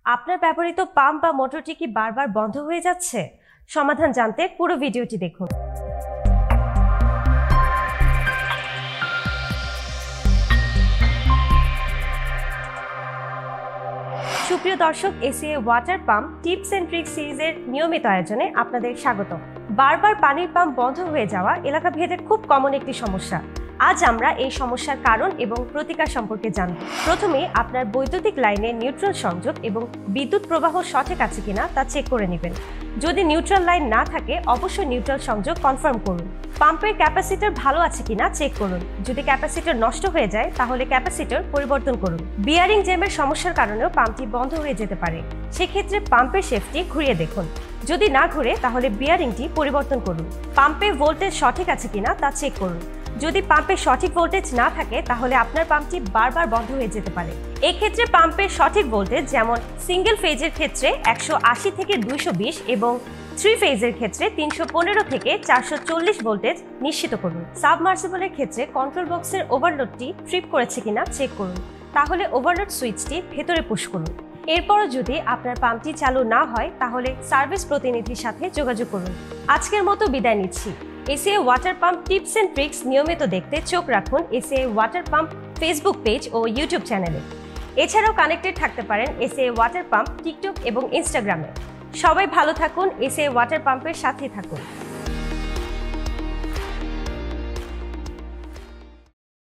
আপনার ব্যবহৃত পাম্প বা মোটরটি কি বারবার বন্ধ হয়ে যাচ্ছে? সমাধান জানতে পুরো ভিডিওটি দেখুন। সুপ্রিয় দর্শক, ACA water pump tips and tricks সিরিজের নিয়মিত আয়োজনে আপনাদের স্বাগত। বারবার পানির পাম্প বন্ধ হয়ে যাওয়া এলাকা ভেদে খুব কমন একটি সমস্যা। আজ আমরা এই সমস্যার কারণ এবং প্রতিকার সম্পর্কে জানব। প্রথমে আপনার বৈদ্যুতিক লাইনে নিউট্রাল সংযোগ এবং বিদ্যুৎ প্রবাহ সঠিক আছে কিনা তা চেক করে নেবেন। যদি নিউট্রাল লাইন না থাকে অবশ্যই নিউট্রাল সংযোগ কনফার্ম করুন। পাম্পের ক্যাপাসিটর ভালো আছে কিনা চেক করুন। যদি ক্যাপাসিটর নষ্ট হয়ে যায় তাহলে ক্যাপাসিটর পরিবর্তন করুন। বিয়ারিং জ্যামের সমস্যার কারণেও পাম্পটি বন্ধ হয়ে যেতে পারে। সেক্ষেত্রে পাম্পের শেফটি ঘুরিয়ে দেখুন। যদি না ঘুরে তাহলে বিয়ারিংটি পরিবর্তন করুন। পাম্পে ভোল্টেজ সঠিক আছে কিনা তা চেক করুন। যদি পাম্পে সঠিক ভোল্টেজ না থাকে তাহলে আপনার পাম্পটি বারবার বন্ধ হয়ে যেতে পারে। এক্ষেত্রে পাম্পের সঠিক ভোল্টেজ যেমন সিঙ্গেল ফেজের ক্ষেত্রে 180 থেকে 220 এবং 3 ফেজের ক্ষেত্রে 315 থেকে 440 ভোল্টেজ নিশ্চিত করুন। সাবমার্সিবলের ক্ষেত্রে কন্ট্রোল বক্সের ওভারলোডটি ট্রিপ করেছে কিনা চেক করুন। তাহলে ওভারলোড সুইচটি ভেতরে পুশ করুন। এরপরও যদি আপনার পাম্পটি চালু না হয় তাহলে সার্ভিস প্রতিনিধির সাথে যোগাযোগ করুন। আজকের মতো বিদায় নিচ্ছি। ACA water pump tips and tricks নিয়মিত দেখতে চোখ রাখুন ACA water pump Facebook page ও ইউটিউব চ্যানেলে। এছাড়াও কানেক্টেড থাকতে পারেন এসিএ ওয়াটার পাম্প টিকটক এবং ইনস্টাগ্রামে। সবাই ভালো থাকুন, এসিএ ওয়াটার পাম্পের সাথে থাকুন।